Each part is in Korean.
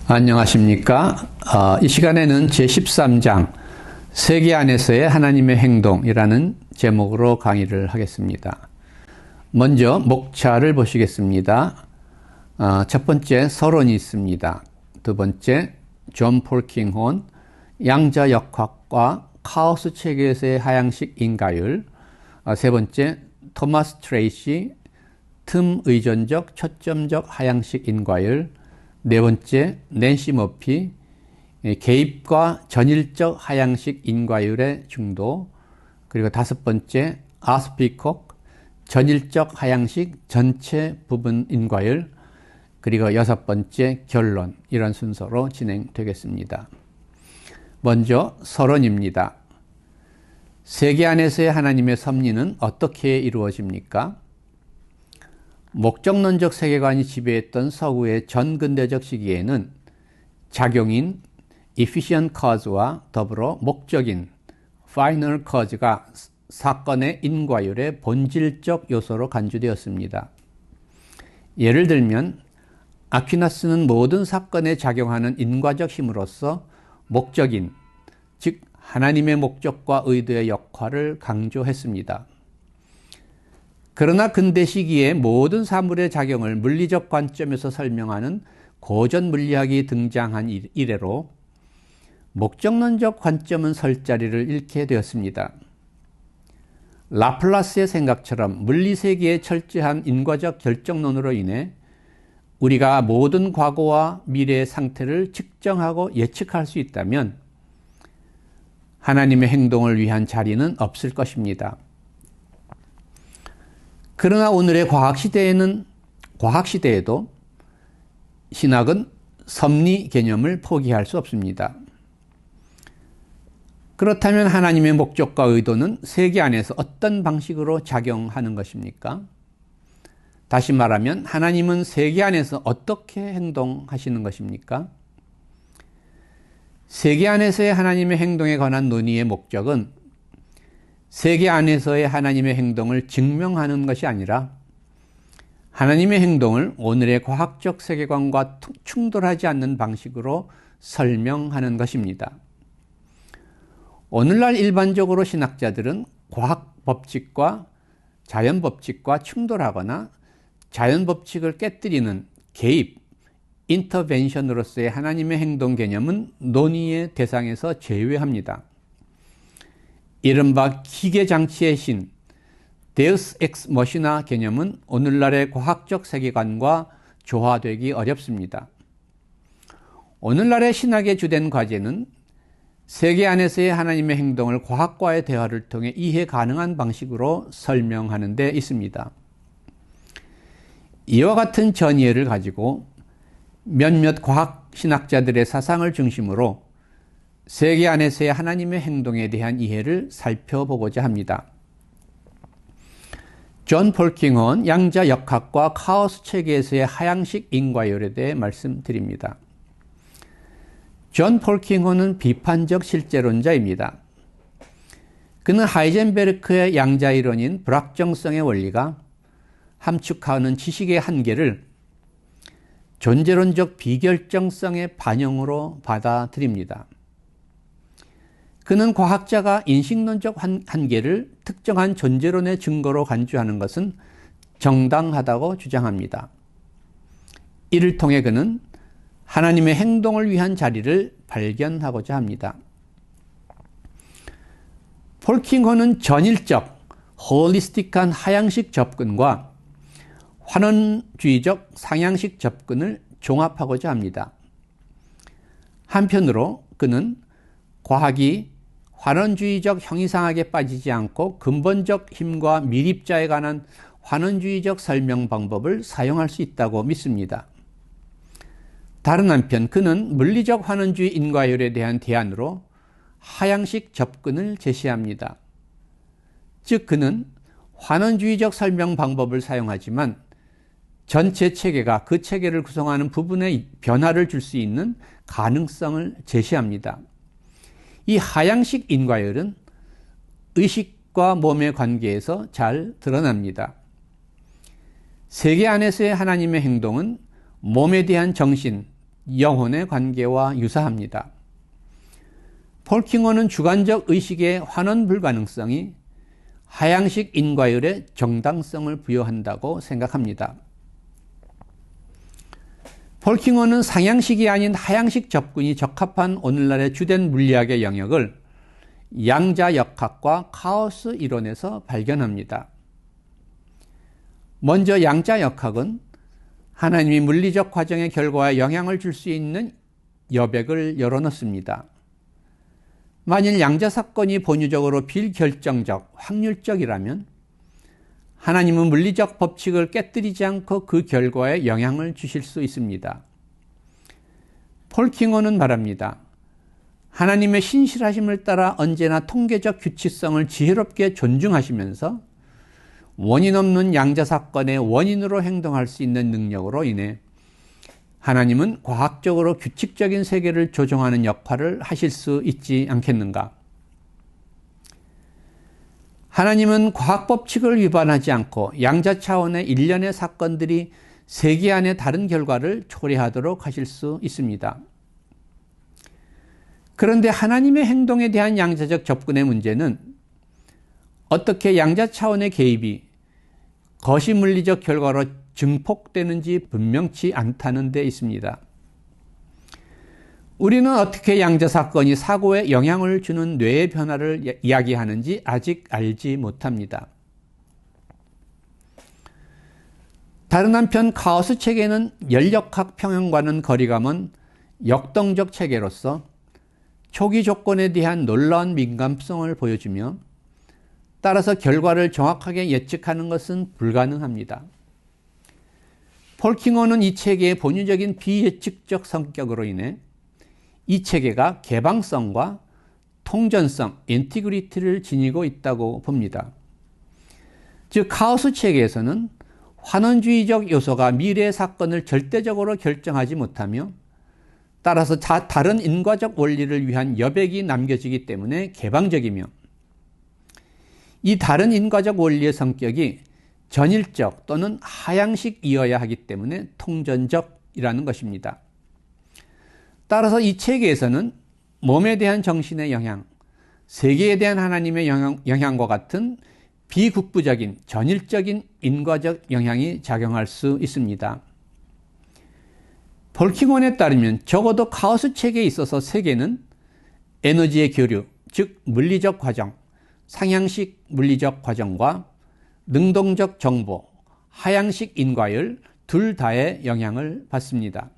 안녕하십니까. 이 시간에는 제13장 세계 안에서의 하나님의 행동이라는 제목으로 강의를 하겠습니다. 먼저 목차를 보시겠습니다. 첫 번째 서론이 있습니다. 두 번째 존 폴킹혼 양자역학과 카오스 체계에서의 하향식 인과율, 세 번째 토마스 트레이시 틈 의존적 초점적 하향식 인과율, 네 번째 낸시 머피 개입과 전일적 하향식 인과율의 중도, 그리고 다섯 번째 아스피콕 전일적 하향식 전체 부분 인과율, 그리고 여섯 번째 결론, 이런 순서로 진행되겠습니다. 먼저 서론입니다. 세계 안에서의 하나님의 섭리는 어떻게 이루어집니까? 목적론적 세계관이 지배했던 서구의 전근대적 시기에는 작용인 efficient cause와 더불어 목적인 final cause가 사건의 인과율의 본질적 요소로 간주되었습니다. 예를 들면 아퀴나스는 모든 사건에 작용하는 인과적 힘으로서 목적인, 즉 하나님의 목적과 의도의 역할을 강조했습니다. 그러나 근대 시기에 모든 사물의 작용을 물리적 관점에서 설명하는 고전 물리학이 등장한 이래로 목적론적 관점은 설 자리를 잃게 되었습니다. 라플라스의 생각처럼 물리세계의 철저한 인과적 결정론으로 인해 우리가 모든 과거와 미래의 상태를 측정하고 예측할 수 있다면 하나님의 행동을 위한 자리는 없을 것입니다. 그러나 오늘의 과학시대에도 신학은 섭리 개념을 포기할 수 없습니다. 그렇다면 하나님의 목적과 의도는 세계 안에서 어떤 방식으로 작용하는 것입니까? 다시 말하면 하나님은 세계 안에서 어떻게 행동하시는 것입니까? 세계 안에서의 하나님의 행동에 관한 논의의 목적은 세계 안에서의 하나님의 행동을 증명하는 것이 아니라 하나님의 행동을 오늘의 과학적 세계관과 충돌하지 않는 방식으로 설명하는 것입니다. 오늘날 일반적으로 신학자들은 과학 법칙과 자연 법칙과 충돌하거나 자연 법칙을 깨뜨리는 개입, 인터벤션으로서의 하나님의 행동 개념은 논의의 대상에서 제외합니다. 이른바 기계장치의 신, 데우스 엑스 머시나 개념은 오늘날의 과학적 세계관과 조화되기 어렵습니다. 오늘날의 신학의 주된 과제는 세계 안에서의 하나님의 행동을 과학과의 대화를 통해 이해 가능한 방식으로 설명하는 데 있습니다. 이와 같은 전이해를 가지고 몇몇 과학 신학자들의 사상을 중심으로 세계 안에서의 하나님의 행동에 대한 이해를 살펴보고자 합니다. 존 폴킹혼 양자역학과 카오스 체계에서의 하향식 인과율에 대해 말씀드립니다. 존 폴킹혼은 비판적 실제론자입니다. 그는 하이젠베르크의 양자이론인 불확정성의 원리가 함축하는 지식의 한계를 존재론적 비결정성의 반영으로 받아들입니다. 그는 과학자가 인식론적 한계를 특정한 존재론의 증거로 간주하는 것은 정당하다고 주장합니다. 이를 통해 그는 하나님의 행동을 위한 자리를 발견하고자 합니다. 폴킹혼은 전일적, 홀리스틱한 하향식 접근과 환원주의적 상향식 접근을 종합하고자 합니다. 한편으로 그는 과학이 환원주의적 형이상학에 빠지지 않고 근본적 힘과 밀입자에 관한 환원주의적 설명 방법을 사용할 수 있다고 믿습니다. 다른 한편 그는 물리적 환원주의 인과율에 대한 대안으로 하향식 접근을 제시합니다. 즉 그는 환원주의적 설명 방법을 사용하지만 전체 체계가 그 체계를 구성하는 부분에 변화를 줄 수 있는 가능성을 제시합니다. 이 하향식 인과율은 의식과 몸의 관계에서 잘 드러납니다. 세계 안에서의 하나님의 행동은 몸에 대한 정신, 영혼의 관계와 유사합니다. 폴킹어는 주관적 의식의 환원 불가능성이 하향식 인과율의 정당성을 부여한다고 생각합니다. 폴킹어는 상향식이 아닌 하향식 접근이 적합한 오늘날의 주된 물리학의 영역을 양자역학과 카오스 이론에서 발견합니다. 먼저 양자역학은 하나님이 물리적 과정의 결과에 영향을 줄 수 있는 여백을 열어놓습니다. 만일 양자사건이 본유적으로 비결정적, 확률적이라면 하나님은 물리적 법칙을 깨뜨리지 않고 그 결과에 영향을 주실 수 있습니다. 폴킹어는 말합니다. 하나님의 신실하심을 따라 언제나 통계적 규칙성을 지혜롭게 존중하시면서 원인 없는 양자사건의 원인으로 행동할 수 있는 능력으로 인해 하나님은 과학적으로 규칙적인 세계를 조종하는 역할을 하실 수 있지 않겠는가? 하나님은 과학 법칙을 위반하지 않고 양자 차원의 일련의 사건들이 세계 안에 다른 결과를 초래하도록 하실 수 있습니다. 그런데 하나님의 행동에 대한 양자적 접근의 문제는 어떻게 양자 차원의 개입이 거시물리적 결과로 증폭되는지 분명치 않다는 데 있습니다. 우리는 어떻게 양자사건이 사고에 영향을 주는 뇌의 변화를 이야기하는지 아직 알지 못합니다. 다른 한편 카오스 체계는 연력학 평형과는 거리가 먼 역동적 체계로서 초기 조건에 대한 놀라운 민감성을 보여주며 따라서 결과를 정확하게 예측하는 것은 불가능합니다. 폴킹어는 이 체계의 본유적인 비예측적 성격으로 인해 이 체계가 개방성과 통전성, 인티그리티를 지니고 있다고 봅니다. 즉 카오스 체계에서는 환원주의적 요소가 미래의 사건을 절대적으로 결정하지 못하며 따라서 다른 인과적 원리를 위한 여백이 남겨지기 때문에 개방적이며 이 다른 인과적 원리의 성격이 전일적 또는 하향식이어야 하기 때문에 통전적이라는 것입니다. 따라서 이 체계에서는 몸에 대한 정신의 영향, 세계에 대한 하나님의 영향과 같은 비국부적인 전일적인 인과적 영향이 작용할 수 있습니다. 폴킹원에 따르면 적어도 카오스 체계에 있어서 세계는 에너지의 교류, 즉 물리적 과정, 상향식 물리적 과정과 능동적 정보, 하향식 인과율 둘 다의 영향을 받습니다.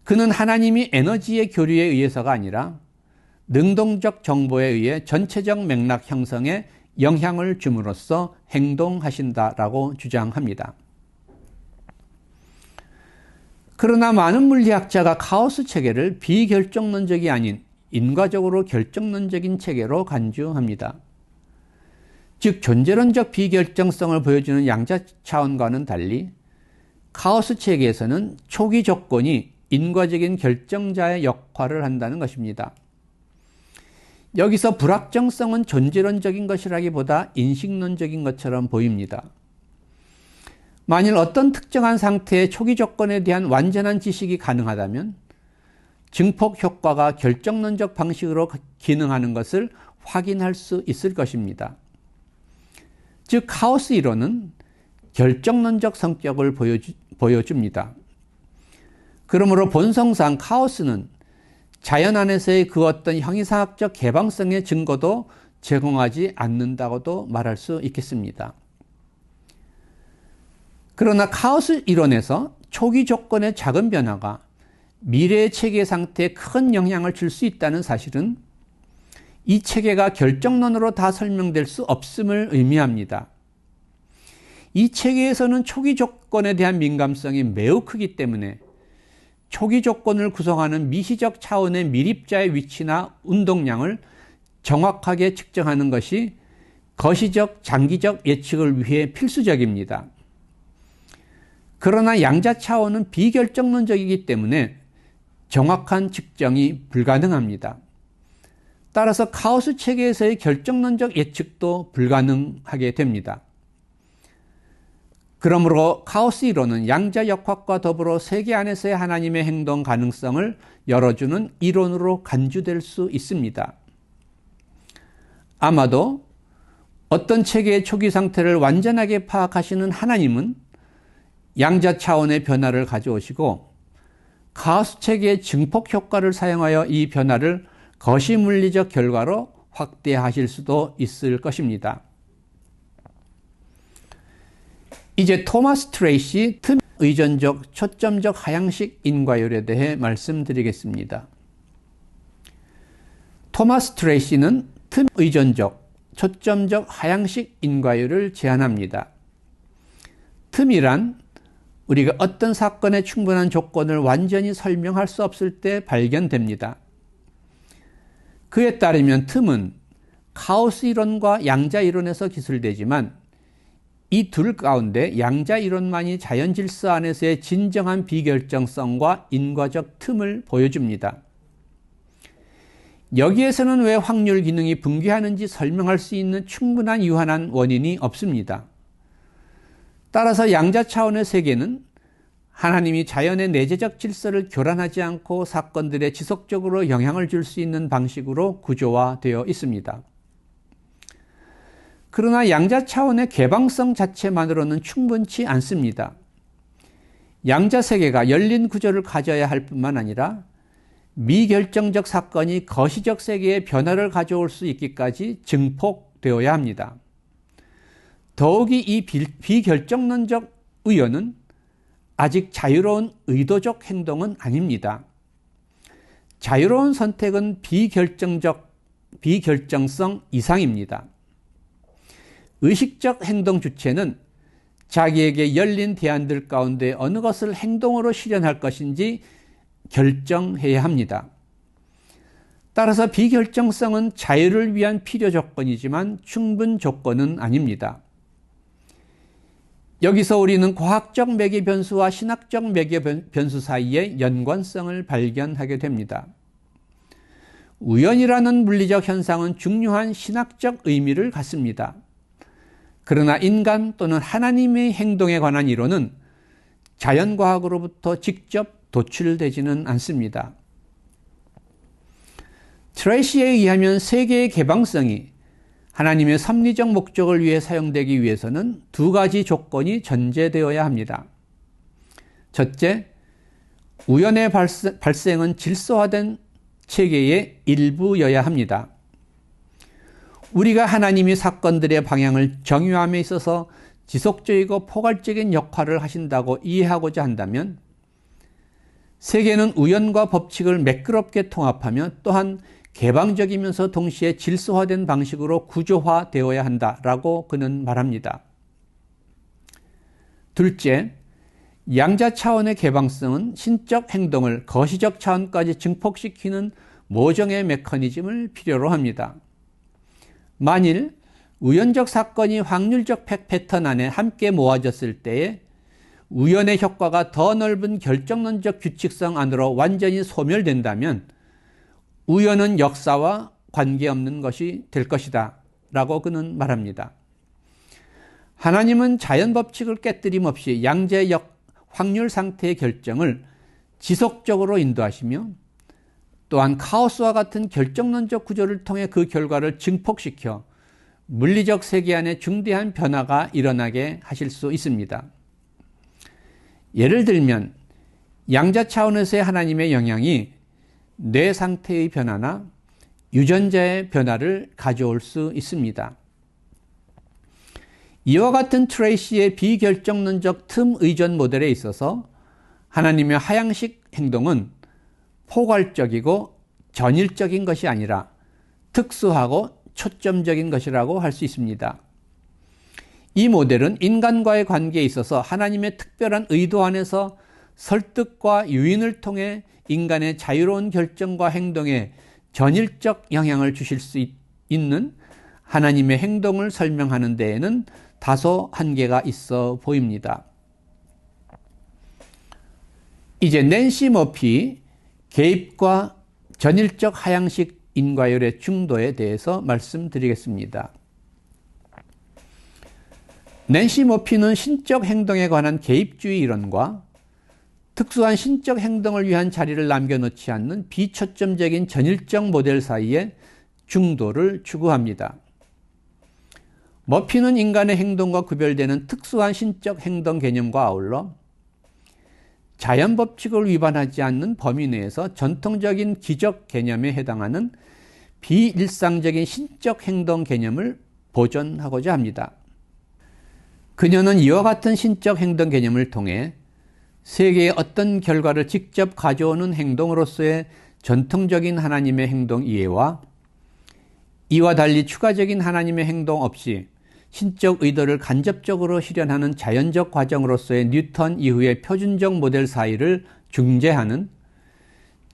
그는 하나님이 에너지의 교류에 의해서가 아니라 능동적 정보에 의해 전체적 맥락 형성에 영향을 줌으로써 행동하신다라고 주장합니다. 그러나 많은 물리학자가 카오스 체계를 비결정론적이 아닌 인과적으로 결정론적인 체계로 간주합니다. 즉 존재론적 비결정성을 보여주는 양자 차원과는 달리 카오스 체계에서는 초기 조건이 인과적인 결정자의 역할을 한다는 것입니다. 여기서 불확정성은 존재론적인 것이라기보다 인식론적인 것처럼 보입니다. 만일 어떤 특정한 상태의 초기 조건에 대한 완전한 지식이 가능하다면 증폭 효과가 결정론적 방식으로 기능하는 것을 확인할 수 있을 것입니다. 즉 카오스 이론은 결정론적 성격을 보여줍니다. 그러므로 본성상 카오스는 자연 안에서의 그 어떤 형이상학적 개방성의 증거도 제공하지 않는다고도 말할 수 있겠습니다. 그러나 카오스 이론에서 초기 조건의 작은 변화가 미래의 체계 상태에 큰 영향을 줄 수 있다는 사실은 이 체계가 결정론으로 다 설명될 수 없음을 의미합니다. 이 체계에서는 초기 조건에 대한 민감성이 매우 크기 때문에 초기 조건을 구성하는 미시적 차원의 미립자의 위치나 운동량을 정확하게 측정하는 것이 거시적, 장기적 예측을 위해 필수적입니다. 그러나 양자 차원은 비결정론적이기 때문에 정확한 측정이 불가능합니다. 따라서 카오스 체계에서의 결정론적 예측도 불가능하게 됩니다. 그러므로 카오스 이론은 양자 역학과 더불어 세계 안에서의 하나님의 행동 가능성을 열어주는 이론으로 간주될 수 있습니다. 아마도 어떤 체계의 초기 상태를 완전하게 파악하시는 하나님은 양자 차원의 변화를 가져오시고 카오스 체계의 증폭 효과를 사용하여 이 변화를 거시 물리적 결과로 확대하실 수도 있을 것입니다. 이제 토마스 트레이시 틈 의존적 초점적 하향식 인과율에 대해 말씀드리겠습니다. 토마스 트레이시는 틈 의존적 초점적 하향식 인과율을 제안합니다. 틈이란 우리가 어떤 사건의 충분한 조건을 완전히 설명할 수 없을 때 발견됩니다. 그에 따르면 틈은 카오스 이론과 양자 이론에서 기술되지만 이 둘 가운데 양자 이론만이 자연 질서 안에서의 진정한 비결정성과 인과적 틈을 보여줍니다. 여기에서는 왜 확률 기능이 붕괴하는지 설명할 수 있는 충분한 유한한 원인이 없습니다. 따라서 양자 차원의 세계는 하나님이 자연의 내재적 질서를 교란하지 않고 사건들에 지속적으로 영향을 줄 수 있는 방식으로 구조화되어 있습니다. 그러나 양자 차원의 개방성 자체만으로는 충분치 않습니다. 양자 세계가 열린 구조를 가져야 할 뿐만 아니라 미결정적 사건이 거시적 세계에 변화를 가져올 수 있기까지 증폭되어야 합니다. 더욱이 이 비결정론적 의언은 아직 자유로운 의도적 행동은 아닙니다. 자유로운 선택은 비결정성 이상입니다. 의식적 행동 주체는 자기에게 열린 대안들 가운데 어느 것을 행동으로 실현할 것인지 결정해야 합니다. 따라서 비결정성은 자유를 위한 필요 조건이지만 충분 조건은 아닙니다. 여기서 우리는 과학적 매개 변수와 신학적 매개 변수 사이의 연관성을 발견하게 됩니다. 우연이라는 물리적 현상은 중요한 신학적 의미를 갖습니다. 그러나 인간 또는 하나님의 행동에 관한 이론은 자연과학으로부터 직접 도출되지는 않습니다. 트레이시에 의하면 세계의 개방성이 하나님의 섭리적 목적을 위해 사용되기 위해서는 두 가지 조건이 전제되어야 합니다. 첫째, 우연의 발생은 질서화된 체계의 일부여야 합니다. 우리가 하나님이 사건들의 방향을 정의함에 있어서 지속적이고 포괄적인 역할을 하신다고 이해하고자 한다면 세계는 우연과 법칙을 매끄럽게 통합하며 또한 개방적이면서 동시에 질서화된 방식으로 구조화되어야 한다라고 그는 말합니다. 둘째, 양자 차원의 개방성은 신적 행동을 거시적 차원까지 증폭시키는 모종의 메커니즘을 필요로 합니다. 만일 우연적 사건이 확률적 패턴 안에 함께 모아졌을 때에 우연의 효과가 더 넓은 결정론적 규칙성 안으로 완전히 소멸된다면 우연은 역사와 관계없는 것이 될 것이다 라고 그는 말합니다. 하나님은 자연 법칙을 깨뜨림 없이 양자의 확률 상태의 결정을 지속적으로 인도하시며 또한 카오스와 같은 결정론적 구조를 통해 그 결과를 증폭시켜 물리적 세계 안에 중대한 변화가 일어나게 하실 수 있습니다. 예를 들면 양자 차원에서의 하나님의 영향이 뇌 상태의 변화나 유전자의 변화를 가져올 수 있습니다. 이와 같은 트레이시의 비결정론적 틈 의존 모델에 있어서 하나님의 하향식 행동은 포괄적이고 전일적인 것이 아니라 특수하고 초점적인 것이라고 할 수 있습니다. 이 모델은 인간과의 관계에 있어서 하나님의 특별한 의도 안에서 설득과 유인을 통해 인간의 자유로운 결정과 행동에 전일적 영향을 주실 수 있는 하나님의 행동을 설명하는 데에는 다소 한계가 있어 보입니다. 이제 낸시 머피 개입과 전일적 하향식 인과율의 중도에 대해서 말씀드리겠습니다. 낸시 머피는 신적 행동에 관한 개입주의 이론과 특수한 신적 행동을 위한 자리를 남겨놓지 않는 비초점적인 전일적 모델 사이의 중도를 추구합니다. 머피는 인간의 행동과 구별되는 특수한 신적 행동 개념과 아울러 자연 법칙을 위반하지 않는 범위 내에서 전통적인 기적 개념에 해당하는 비일상적인 신적 행동 개념을 보존하고자 합니다. 그녀는 이와 같은 신적 행동 개념을 통해 세계의 어떤 결과를 직접 가져오는 행동으로서의 전통적인 하나님의 행동 이해와 이와 달리 추가적인 하나님의 행동 없이 신적 의도를 간접적으로 실현하는 자연적 과정으로서의 뉴턴 이후의 표준적 모델 사이를 중재하는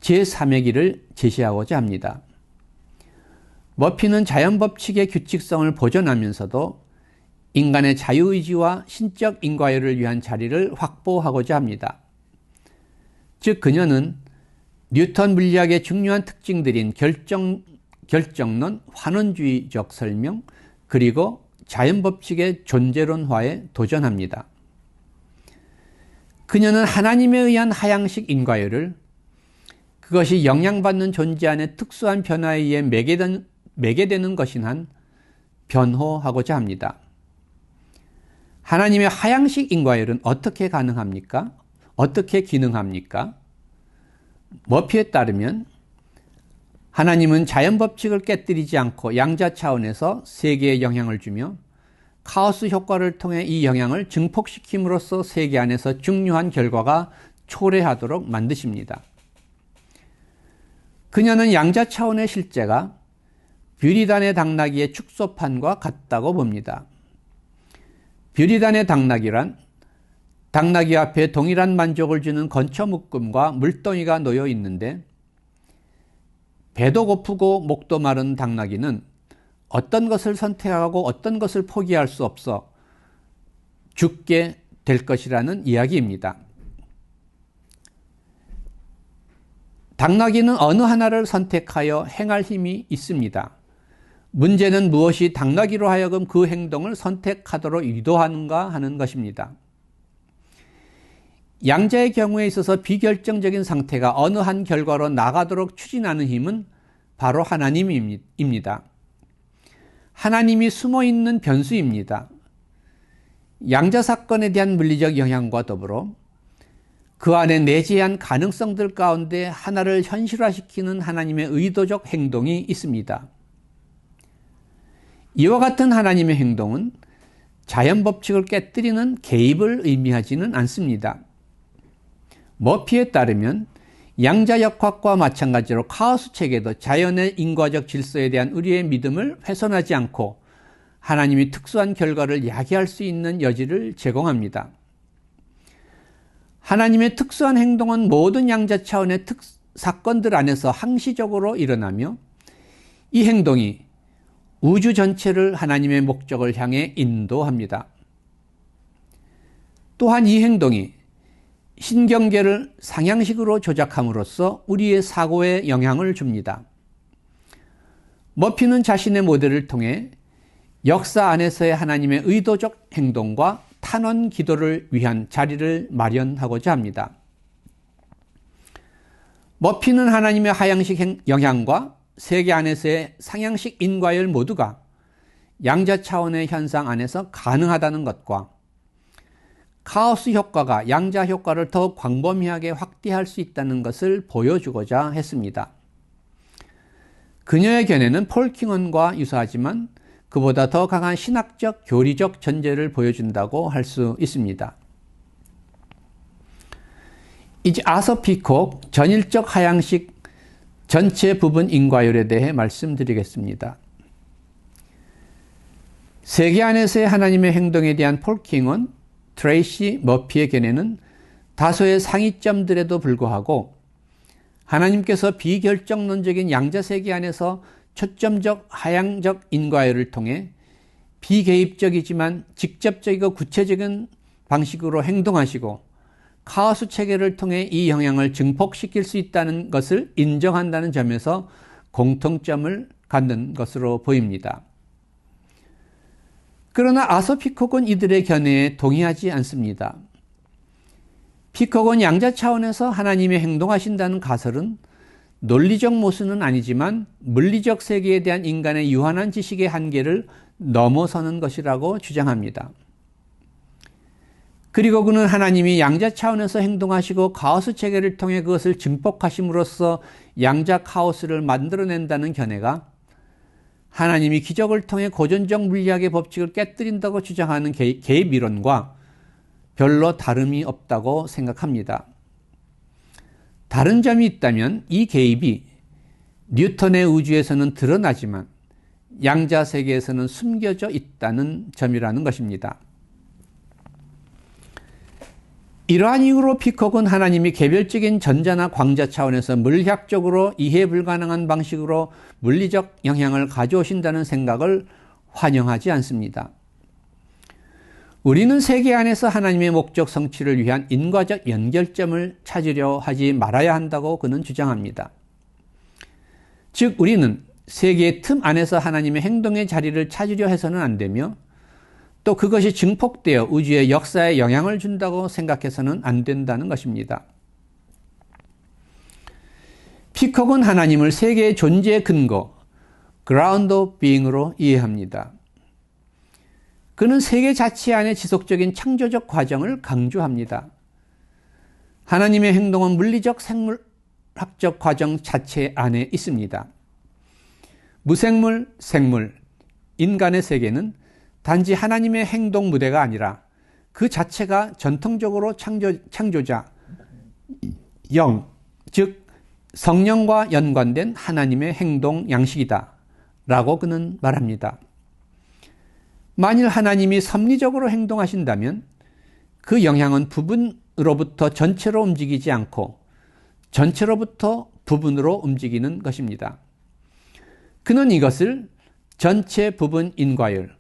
제3의 길을 제시하고자 합니다. 머피는 자연 법칙의 규칙성을 보존하면서도 인간의 자유의지와 신적 인과율을 위한 자리를 확보하고자 합니다. 즉 그녀는 뉴턴 물리학의 중요한 특징들인 결정론, 환원주의적 설명, 그리고 자연 법칙의 존재론화에 도전합니다. 그녀는 하나님에 의한 하향식 인과율을 그것이 영향받는 존재 안의 특수한 변화에 의해 매개되는 것인 한 변호하고자 합니다. 하나님의 하향식 인과율은 어떻게 가능합니까? 어떻게 기능합니까? 머피에 따르면 하나님은 자연 법칙을 깨뜨리지 않고 양자 차원에서 세계에 영향을 주며 카오스 효과를 통해 이 영향을 증폭시킴으로써 세계 안에서 중요한 결과가 초래하도록 만드십니다. 그녀는 양자 차원의 실제가 뷰리단의 당나귀의 축소판과 같다고 봅니다. 뷰리단의 당나귀란 당나귀 앞에 동일한 만족을 주는 건초묶음과 물동이가 놓여 있는데 배도 고프고 목도 마른 당나귀는 어떤 것을 선택하고 어떤 것을 포기할 수 없어 죽게 될 것이라는 이야기입니다. 당나귀는 어느 하나를 선택하여 행할 힘이 있습니다. 문제는 무엇이 당나귀로 하여금 그 행동을 선택하도록 유도하는가 하는 것입니다. 양자의 경우에 있어서 비결정적인 상태가 어느 한 결과로 나가도록 추진하는 힘은 바로 하나님입니다. 하나님이 숨어있는 변수입니다. 양자 사건에 대한 물리적 영향과 더불어 그 안에 내재한 가능성들 가운데 하나를 현실화시키는 하나님의 의도적 행동이 있습니다. 이와 같은 하나님의 행동은 자연 법칙을 깨뜨리는 개입을 의미하지는 않습니다. 머피에 따르면 양자역학과 마찬가지로 카오스 체계도 자연의 인과적 질서에 대한 우리의 믿음을 훼손하지 않고 하나님이 특수한 결과를 야기할 수 있는 여지를 제공합니다. 하나님의 특수한 행동은 모든 양자 차원의 사건들 안에서 항시적으로 일어나며 이 행동이 우주 전체를 하나님의 목적을 향해 인도합니다. 또한 이 행동이 신경계를 상향식으로 조작함으로써 우리의 사고에 영향을 줍니다. 머피는 자신의 모델을 통해 역사 안에서의 하나님의 의도적 행동과 탄원 기도를 위한 자리를 마련하고자 합니다. 머피는 하나님의 하향식 영향과 세계 안에서의 상향식 인과율 모두가 양자 차원의 현상 안에서 가능하다는 것과 카오스 효과가 양자 효과를 더 광범위하게 확대할 수 있다는 것을 보여주고자 했습니다. 그녀의 견해는 폴 킹원과 유사하지만 그보다 더 강한 신학적, 교리적 전제를 보여준다고 할 수 있습니다. 이제 아서 피콕 전일적 하향식 전체 부분 인과율에 대해 말씀드리겠습니다. 세계 안에서의 하나님의 행동에 대한 폴 킹원, 트레이시 머피의 견해는 다소의 상이점들에도 불구하고 하나님께서 비결정론적인 양자세계 안에서 초점적 하향적 인과율을 통해 비개입적이지만 직접적이고 구체적인 방식으로 행동하시고 카오스 체계를 통해 이 영향을 증폭시킬 수 있다는 것을 인정한다는 점에서 공통점을 갖는 것으로 보입니다. 그러나 아서 피콕은 이들의 견해에 동의하지 않습니다. 피콕은 양자 차원에서 하나님이 행동하신다는 가설은 논리적 모순은 아니지만 물리적 세계에 대한 인간의 유한한 지식의 한계를 넘어서는 것이라고 주장합니다. 그리고 그는 하나님이 양자 차원에서 행동하시고 카오스 체계를 통해 그것을 증폭하심으로써 양자 카오스를 만들어낸다는 견해가 하나님이 기적을 통해 고전적 물리학의 법칙을 깨뜨린다고 주장하는 개입 이론과 별로 다름이 없다고 생각합니다. 다른 점이 있다면 이 개입이 뉴턴의 우주에서는 드러나지만 양자 세계에서는 숨겨져 있다는 점이라는 것입니다. 이러한 이유로 피콕은 하나님이 개별적인 전자나 광자 차원에서 물리학적으로 이해 불가능한 방식으로 물리적 영향을 가져오신다는 생각을 환영하지 않습니다. 우리는 세계 안에서 하나님의 목적 성취를 위한 인과적 연결점을 찾으려 하지 말아야 한다고 그는 주장합니다. 즉 우리는 세계의 틈 안에서 하나님의 행동의 자리를 찾으려 해서는 안 되며 또 그것이 증폭되어 우주의 역사에 영향을 준다고 생각해서는 안 된다는 것입니다. 피콕은 하나님을 세계의 존재의 근거, ground of being으로 이해합니다. 그는 세계 자체 안의 지속적인 창조적 과정을 강조합니다. 하나님의 행동은 물리적 생물학적 과정 자체 안에 있습니다. 무생물, 생물, 인간의 세계는 단지 하나님의 행동 무대가 아니라 그 자체가 전통적으로 창조자, 영, 즉 성령과 연관된 하나님의 행동 양식이다 라고 그는 말합니다. 만일 하나님이 섭리적으로 행동하신다면 그 영향은 부분으로부터 전체로 움직이지 않고 전체로부터 부분으로 움직이는 것입니다. 그는 이것을 전체 부분 인과율,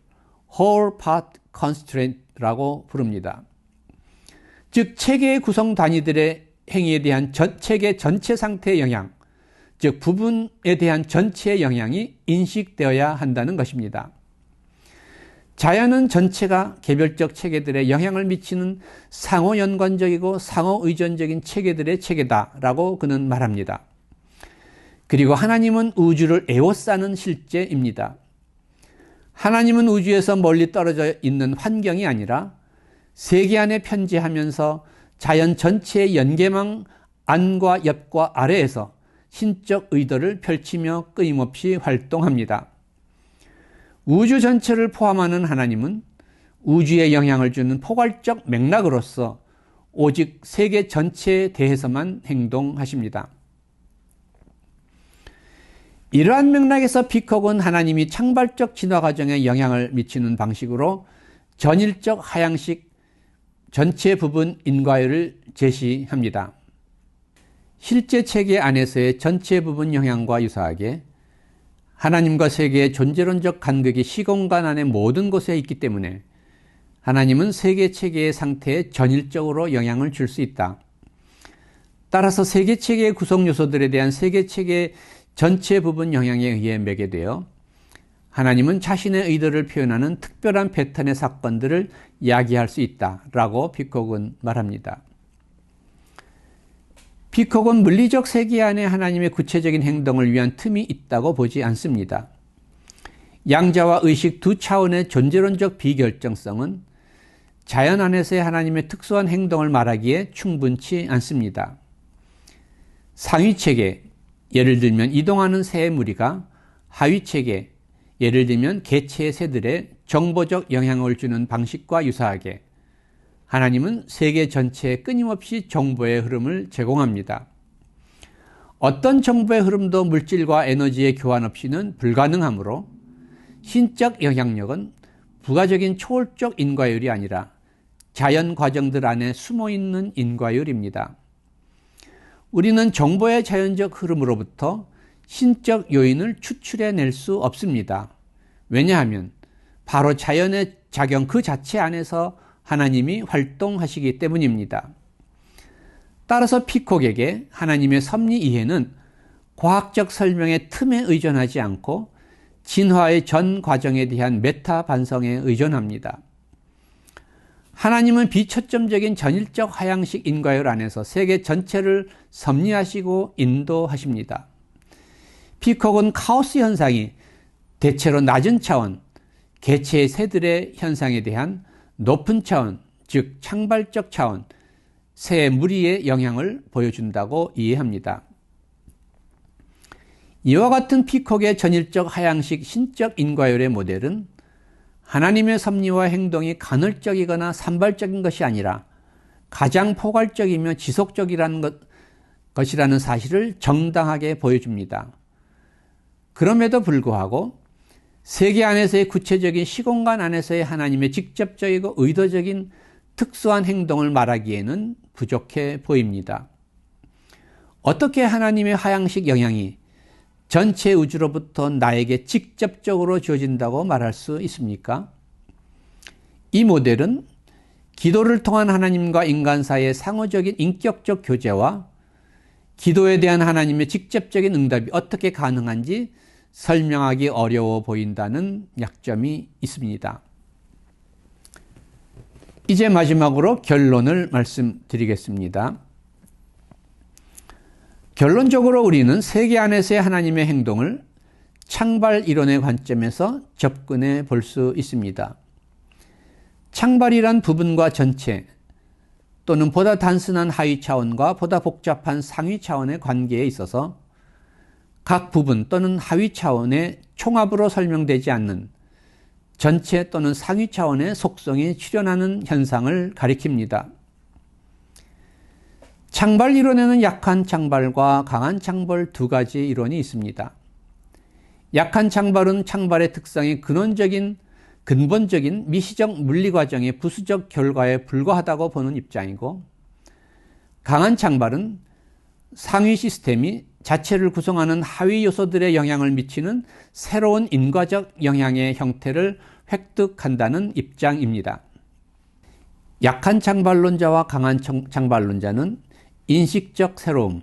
whole part constraint라고 부릅니다. 즉 체계의 구성 단위들의 행위에 대한 체계 전체 상태의 영향, 즉 부분에 대한 전체의 영향이 인식되어야 한다는 것입니다. 자연은 전체가 개별적 체계들에 영향을 미치는 상호 연관적이고 상호 의존적인 체계들의 체계다라고 그는 말합니다. 그리고 하나님은 우주를 에워싸는 실제입니다. 하나님은 우주에서 멀리 떨어져 있는 환경이 아니라 세계 안에 편재하면서 자연 전체의 연계망 안과 옆과 아래에서 신적 의도를 펼치며 끊임없이 활동합니다. 우주 전체를 포함하는 하나님은 우주에 영향을 주는 포괄적 맥락으로서 오직 세계 전체에 대해서만 행동하십니다. 이러한 맥락에서 피콕은 하나님이 창발적 진화 과정에 영향을 미치는 방식으로 전일적 하향식 전체 부분 인과율을 제시합니다. 실제 체계 안에서의 전체 부분 영향과 유사하게 하나님과 세계의 존재론적 간극이 시공간 안의 모든 곳에 있기 때문에 하나님은 세계 체계의 상태에 전일적으로 영향을 줄 수 있다. 따라서 세계 체계의 구성 요소들에 대한 세계 체계의 전체 부분 영향에 의해 매개되어 하나님은 자신의 의도를 표현하는 특별한 패턴의 사건들을 야기할 수 있다라고 피콕은 말합니다. 피콕은 물리적 세계 안에 하나님의 구체적인 행동을 위한 틈이 있다고 보지 않습니다. 양자와 의식 두 차원의 존재론적 비결정성은 자연 안에서의 하나님의 특수한 행동을 말하기에 충분치 않습니다. 상위체계, 예를 들면 이동하는 새의 무리가 하위체계, 예를 들면 개체의 새들의 정보적 영향을 주는 방식과 유사하게 하나님은 세계 전체에 끊임없이 정보의 흐름을 제공합니다. 어떤 정보의 흐름도 물질과 에너지의 교환 없이는 불가능하므로 신적 영향력은 부가적인 초월적 인과율이 아니라 자연 과정들 안에 숨어있는 인과율입니다. 우리는 정보의 자연적 흐름으로부터 신적 요인을 추출해낼 수 없습니다. 왜냐하면 바로 자연의 작용 그 자체 안에서 하나님이 활동하시기 때문입니다. 따라서 피콕에게 하나님의 섭리 이해는 과학적 설명의 틈에 의존하지 않고 진화의 전 과정에 대한 메타 반성에 의존합니다. 하나님은 비초점적인 전일적 하향식 인과율 안에서 세계 전체를 섭리하시고 인도하십니다. 피콕은 카오스 현상이 대체로 낮은 차원, 개체의 새들의 현상에 대한 높은 차원, 즉 창발적 차원, 새의 무리의 영향을 보여준다고 이해합니다. 이와 같은 피콕의 전일적 하향식 신적 인과율의 모델은 하나님의 섭리와 행동이 간헐적이거나 산발적인 것이 아니라 가장 포괄적이며 지속적이라는 것이라는 사실을 정당하게 보여줍니다. 그럼에도 불구하고 세계 안에서의 구체적인 시공간 안에서의 하나님의 직접적이고 의도적인 특수한 행동을 말하기에는 부족해 보입니다. 어떻게 하나님의 하향식 영향이 전체 우주로부터 나에게 직접적으로 주어진다고 말할 수 있습니까? 이 모델은 기도를 통한 하나님과 인간 사이의 상호적인 인격적 교제와 기도에 대한 하나님의 직접적인 응답이 어떻게 가능한지 설명하기 어려워 보인다는 약점이 있습니다. 이제 마지막으로 결론을 말씀드리겠습니다. 결론적으로 우리는 세계 안에서의 하나님의 행동을 창발 이론의 관점에서 접근해 볼 수 있습니다. 창발이란 부분과 전체 또는 보다 단순한 하위 차원과 보다 복잡한 상위 차원의 관계에 있어서 각 부분 또는 하위 차원의 총합으로 설명되지 않는 전체 또는 상위 차원의 속성이 출현하는 현상을 가리킵니다. 창발 이론에는 약한 창발과 강한 창발 두 가지 이론이 있습니다. 약한 창발은 창발의 특성이 근본적인 미시적 물리 과정의 부수적 결과에 불과하다고 보는 입장이고, 강한 창발은 상위 시스템이 자체를 구성하는 하위 요소들의 영향을 미치는 새로운 인과적 영향의 형태를 획득한다는 입장입니다. 약한 창발론자와 강한 창발론자는 인식적 새로움,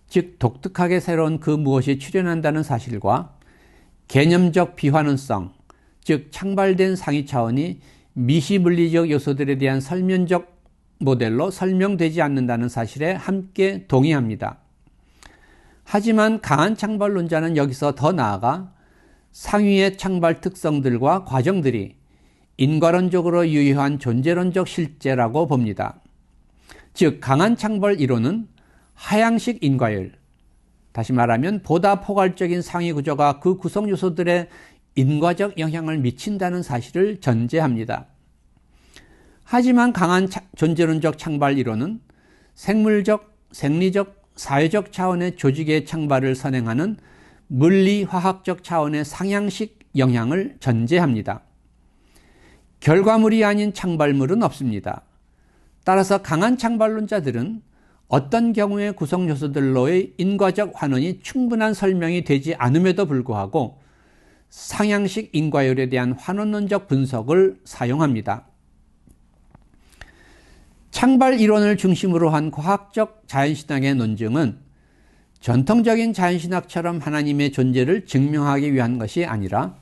즉 독특하게 새로운 그 무엇이 출현한다는 사실과 개념적 비환원성, 즉 창발된 상위 차원이 미시물리적 요소들에 대한 설면적 모델로 설명되지 않는다는 사실에 함께 동의합니다. 하지만 강한 창발론자는 여기서 더 나아가 상위의 창발 특성들과 과정들이 인과론적으로 유효한 존재론적 실제라고 봅니다. 즉 강한 창발 이론은 하향식 인과율, 다시 말하면 보다 포괄적인 상위 구조가 그 구성 요소들의 인과적 영향을 미친다는 사실을 전제합니다. 하지만 강한 존재론적 창발 이론은 생물적, 생리적, 사회적 차원의 조직의 창발을 선행하는 물리화학적 차원의 상향식 영향을 전제합니다. 결과물이 아닌 창발물은 없습니다. 따라서 강한 창발론자들은 어떤 경우에 구성 요소들로의 인과적 환원이 충분한 설명이 되지 않음에도 불구하고 상향식 인과율에 대한 환원론적 분석을 사용합니다. 창발 이론을 중심으로 한 과학적 자연신학의 논증은 전통적인 자연신학처럼 하나님의 존재를 증명하기 위한 것이 아니라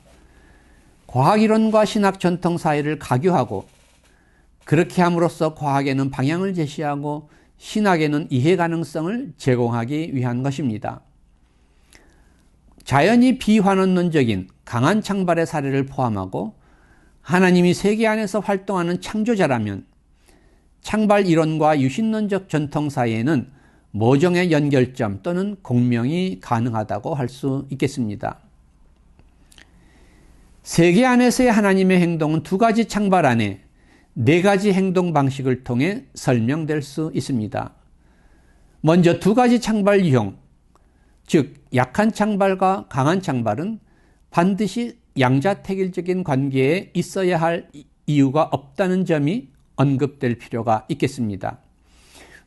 과학이론과 신학 전통 사이를 가교하고, 그렇게 함으로써 과학에는 방향을 제시하고 신학에는 이해 가능성을 제공하기 위한 것입니다. 자연이 비환원론적인 강한 창발의 사례를 포함하고 하나님이 세계 안에서 활동하는 창조자라면 창발 이론과 유신론적 전통 사이에는 모종의 연결점 또는 공명이 가능하다고 할 수 있겠습니다. 세계 안에서의 하나님의 행동은 두 가지 창발 안에 네 가지 행동 방식을 통해 설명될 수 있습니다. 먼저 두 가지 창발 유형, 즉 약한 창발과 강한 창발은 반드시 양자택일적인 관계에 있어야 할 이유가 없다는 점이 언급될 필요가 있겠습니다.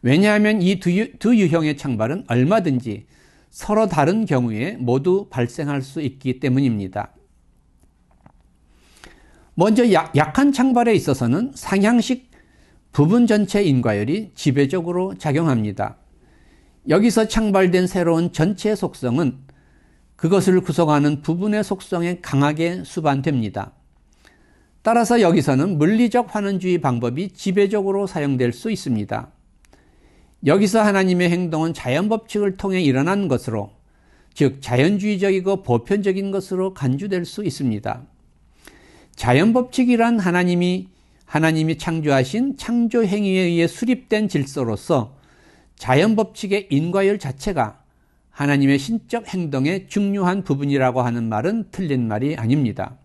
왜냐하면 이 두 유형의 창발은 얼마든지 서로 다른 경우에 모두 발생할 수 있기 때문입니다. 먼저 약한 창발에 있어서는 상향식 부분 전체 인과율이 지배적으로 작용합니다. 여기서 창발된 새로운 전체 속성은 그것을 구성하는 부분의 속성에 강하게 수반됩니다. 따라서 여기서는 물리적 환원주의 방법이 지배적으로 사용될 수 있습니다. 여기서 하나님의 행동은 자연법칙을 통해 일어난 것으로, 즉 자연주의적이고 보편적인 것으로 간주될 수 있습니다. 자연법칙이란 하나님이 창조하신 창조행위에 의해 수립된 질서로서 자연법칙의 인과율 자체가 하나님의 신적 행동의 중요한 부분이라고 하는 말은 틀린 말이 아닙니다.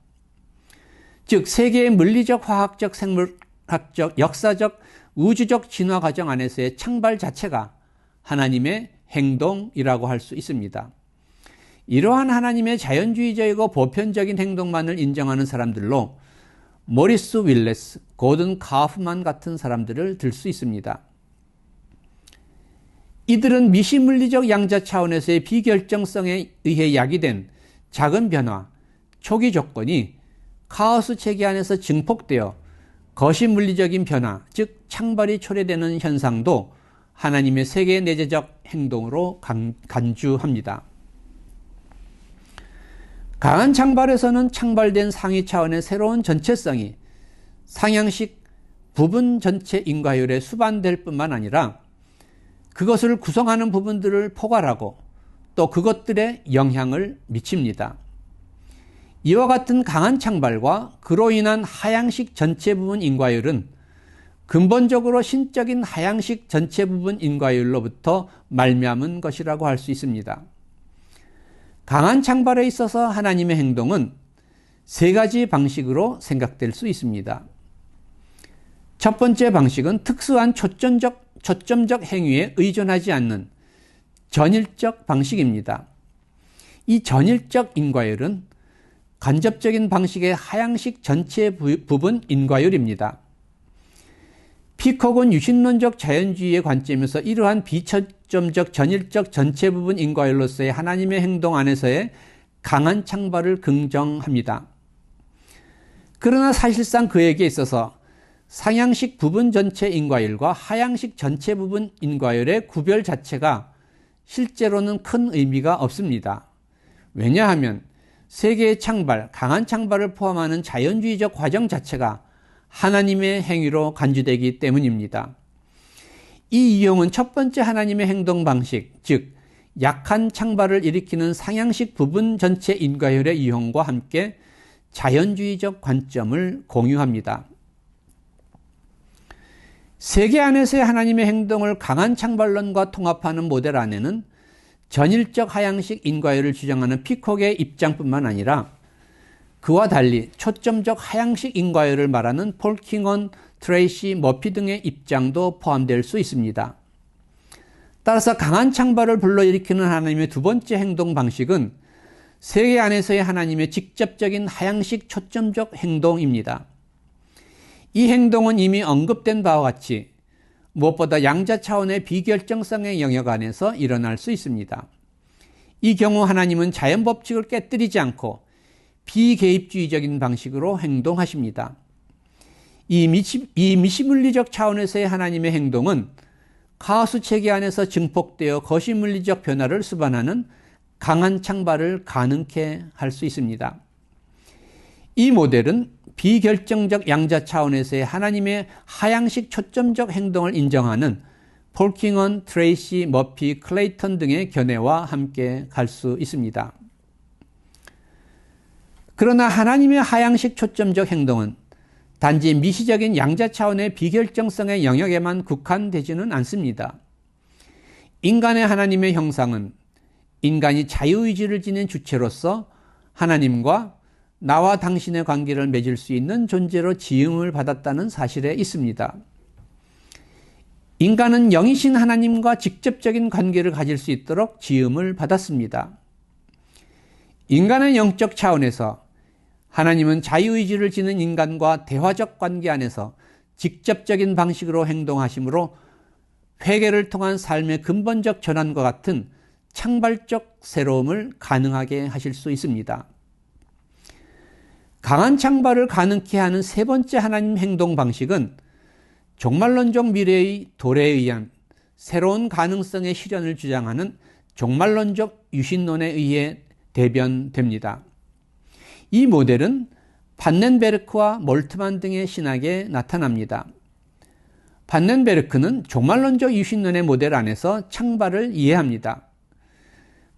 즉 세계의 물리적, 화학적, 생물학적, 역사적, 우주적 진화 과정 안에서의 창발 자체가 하나님의 행동이라고 할 수 있습니다. 이러한 하나님의 자연주의적이고 보편적인 행동만을 인정하는 사람들로 모리스 윌레스, 고든 카프만 같은 사람들을 들 수 있습니다. 이들은 미시물리적 양자 차원에서의 비결정성에 의해 야기된 작은 변화, 초기 조건이 카오스 체계 안에서 증폭되어 거시물리적인 변화, 즉 창발이 초래되는 현상도 하나님의 세계 내재적 행동으로 간주합니다. 강한 창발에서는 창발된 상위 차원의 새로운 전체성이 상향식 부분 전체 인과율에 수반될 뿐만 아니라 그것을 구성하는 부분들을 포괄하고 또 그것들에 영향을 미칩니다. 이와 같은 강한 창발과 그로 인한 하향식 전체 부분 인과율은 근본적으로 신적인 하향식 전체 부분 인과율로부터 말미암은 것이라고 할 수 있습니다. 강한 창발에 있어서 하나님의 행동은 세 가지 방식으로 생각될 수 있습니다. 첫 번째 방식은 특수한 초점적 행위에 의존하지 않는 전일적 방식입니다. 이 전일적 인과율은 간접적인 방식의 하향식 전체 부분 인과율입니다. 피콕은 유신론적 자연주의의 관점에서 이러한 비초점적 전일적 전체 부분 인과율로서의 하나님의 행동 안에서의 강한 창발을 긍정합니다. 그러나 사실상 그에게 있어서 상향식 부분 전체 인과율과 하향식 전체 부분 인과율의 구별 자체가 실제로는 큰 의미가 없습니다. 왜냐하면 세계의 창발, 강한 창발을 포함하는 자연주의적 과정 자체가 하나님의 행위로 간주되기 때문입니다. 이 이용은 첫 번째 하나님의 행동 방식, 즉 약한 창발을 일으키는 상향식 부분 전체 인과율의 이용과 함께 자연주의적 관점을 공유합니다. 세계 안에서의 하나님의 행동을 강한 창발론과 통합하는 모델 안에는 전일적 하향식 인과율을 주장하는 피콕의 입장뿐만 아니라 그와 달리 초점적 하향식 인과율을 말하는 폴킹원, 트레이시, 머피 등의 입장도 포함될 수 있습니다. 따라서 강한 창발을 불러일으키는 하나님의 두 번째 행동 방식은 세계 안에서의 하나님의 직접적인 하향식 초점적 행동입니다. 이 행동은 이미 언급된 바와 같이 무엇보다 양자 차원의 비결정성의 영역 안에서 일어날 수 있습니다. 이 경우 하나님은 자연 법칙을 깨뜨리지 않고 비개입주의적인 방식으로 행동하십니다. 이 미시물리적 차원에서의 하나님의 행동은 카오스 체계 안에서 증폭되어 거시물리적 변화를 수반하는 강한 창발을 가능케 할 수 있습니다. 이 모델은 비결정적 양자 차원에서의 하나님의 하향식 초점적 행동을 인정하는 폴킹원, 트레이시, 머피, 클레이턴 등의 견해와 함께 갈 수 있습니다. 그러나 하나님의 하향식 초점적 행동은 단지 미시적인 양자 차원의 비결정성의 영역에만 국한되지는 않습니다. 인간의 하나님의 형상은 인간이 자유의지를 지닌 주체로서 하나님과 나와 당신의 관계를 맺을 수 있는 존재로 지음을 받았다는 사실에 있습니다. 인간은 영이신 하나님과 직접적인 관계를 가질 수 있도록 지음을 받았습니다. 인간의 영적 차원에서 하나님은 자유의지를 지닌 인간과 대화적 관계 안에서 직접적인 방식으로 행동하시므로 회개를 통한 삶의 근본적 전환과 같은 창발적 새로움을 가능하게 하실 수 있습니다. 강한 창발을 가능케 하는 세 번째 하나님 행동 방식은 종말론적 미래의 도래에 의한 새로운 가능성의 실현을 주장하는 종말론적 유신론에 의해 대변됩니다. 이 모델은 판넨베르크와 몰트만 등의 신학에 나타납니다. 판넨베르크는 종말론적 유신론의 모델 안에서 창발을 이해합니다.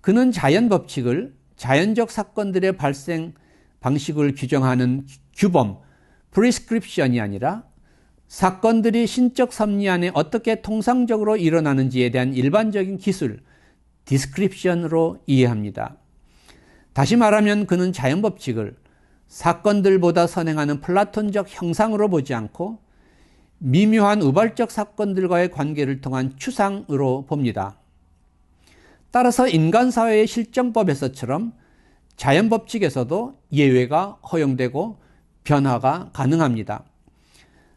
그는 자연 법칙을 자연적 사건들의 발생 방식을 규정하는 규범, 프리스크립션이 아니라 사건들이 신적 섭리 안에 어떻게 통상적으로 일어나는지에 대한 일반적인 기술, 디스크립션으로 이해합니다. 다시 말하면 그는 자연 법칙을 사건들보다 선행하는 플라톤적 형상으로 보지 않고 미묘한 우발적 사건들과의 관계를 통한 추상으로 봅니다. 따라서 인간사회의 실정법에서처럼 자연 법칙에서도 예외가 허용되고 변화가 가능합니다.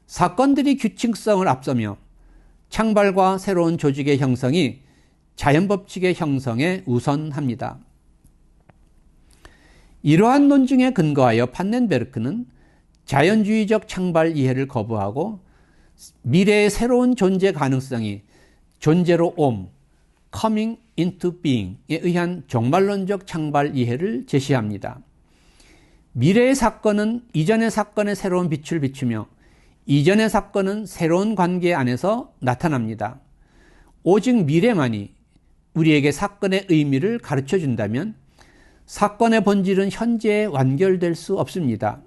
사건들이 규칙성을 앞서며 창발과 새로운 조직의 형성이 자연 법칙의 형성에 우선합니다. 이러한 논증에 근거하여 판넨베르크는 자연주의적 창발 이해를 거부하고 미래의 새로운 존재 가능성이 존재로 옴, coming into being에 의한 종말론적 창발 이해를 제시합니다. 미래의 사건은 이전의 사건의 새로운 빛을 비추며 이전의 사건은 새로운 관계 안에서 나타납니다. 오직 미래만이 우리에게 사건의 의미를 가르쳐 준다면 사건의 본질은 현재에 완결될 수 없습니다.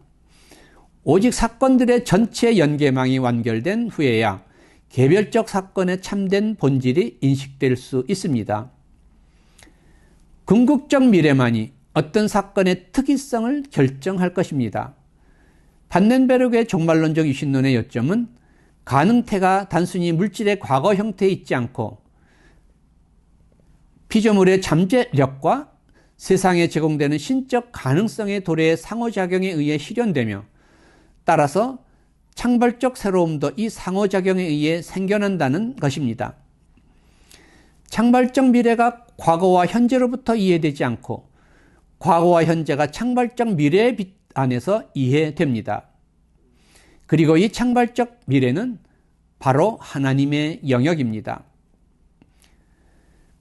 오직 사건들의 전체 연계망이 완결된 후에야 개별적 사건의 참된 본질이 인식될 수 있습니다. 궁극적 미래만이 어떤 사건의 특이성을 결정할 것입니다. 판넨베르크의 종말론적 유신론의 요점은 가능태가 단순히 물질의 과거 형태에 있지 않고 피조물의 잠재력과 세상에 제공되는 신적 가능성의 도래의 상호작용에 의해 실현되며 따라서 창발적 새로움도 이 상호작용에 의해 생겨난다는 것입니다. 창발적 미래가 과거와 현재로부터 이해되지 않고 과거와 현재가 창발적 미래의 빛 안에서 이해됩니다. 그리고 이 창발적 미래는 바로 하나님의 영역입니다.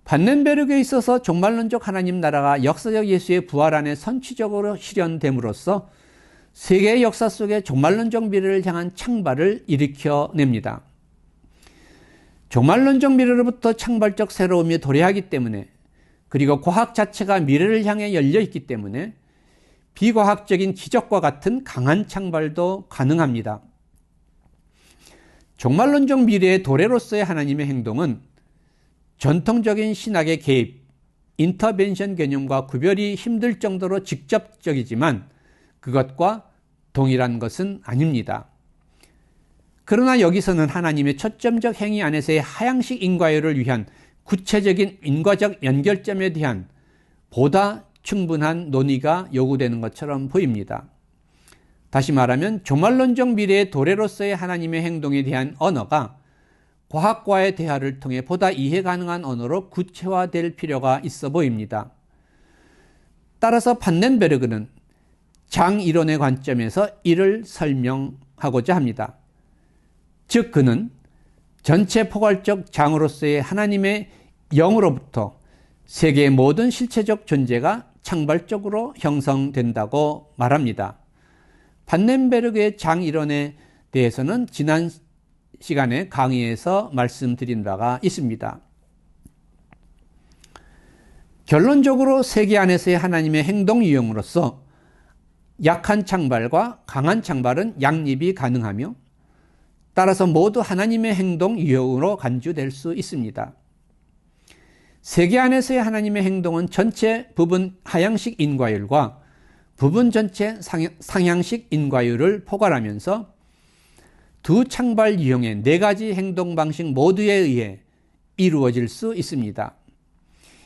판넨베르크에 있어서 종말론적 하나님 나라가 역사적 예수의 부활 안에 선취적으로 실현됨으로써 세계의 역사 속에 종말론적 미래를 향한 창발을 일으켜냅니다. 종말론적 미래로부터 창발적 새로움이 도래하기 때문에 그리고 과학 자체가 미래를 향해 열려있기 때문에 비과학적인 기적과 같은 강한 창발도 가능합니다. 종말론적 미래의 도래로서의 하나님의 행동은 전통적인 신학의 개입, 인터벤션 개념과 구별이 힘들 정도로 직접적이지만 그것과 동일한 것은 아닙니다. 그러나 여기서는 하나님의 초점적 행위 안에서의 하향식 인과율을 위한 구체적인 인과적 연결점에 대한 보다 충분한 논의가 요구되는 것처럼 보입니다. 다시 말하면 종말론적 미래의 도래로서의 하나님의 행동에 대한 언어가 과학과의 대화를 통해 보다 이해 가능한 언어로 구체화될 필요가 있어 보입니다. 따라서 판넨베르크는 장이론의 관점에서 이를 설명하고자 합니다. 즉 그는 전체 포괄적 장으로서의 하나님의 영으로부터 세계의 모든 실체적 존재가 창발적으로 형성된다고 말합니다. 판넨베르크의 장이론에 대해서는 지난 시간에 강의에서 말씀드린 바가 있습니다. 결론적으로 세계 안에서의 하나님의 행동 유형으로서 약한 창발과 강한 창발은 양립이 가능하며 따라서 모두 하나님의 행동 유형으로 간주될 수 있습니다. 세계 안에서의 하나님의 행동은 전체 부분 하향식 인과율과 부분 전체 상향식 인과율을 포괄하면서 두 창발 유형의 네 가지 행동 방식 모두에 의해 이루어질 수 있습니다.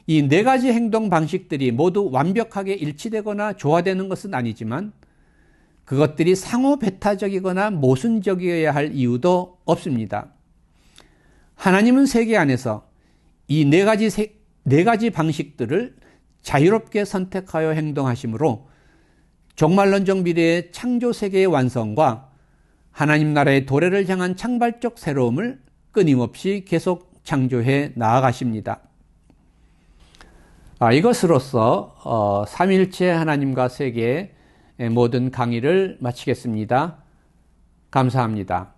이 네 가지 행동 방식들이 모두 완벽하게 일치되거나 조화되는 것은 아니지만 그것들이 상호 배타적이거나 모순적이어야 할 이유도 없습니다. 하나님은 세계 안에서 이 네 가지 방식들을 자유롭게 선택하여 행동하시므로 종말론적 미래의 창조 세계의 완성과 하나님 나라의 도래를 향한 창발적 새로움을 끊임없이 계속 창조해 나아가십니다. 이것으로써 삼일체 하나님과 세계의 모든 강의를 마치겠습니다. 감사합니다.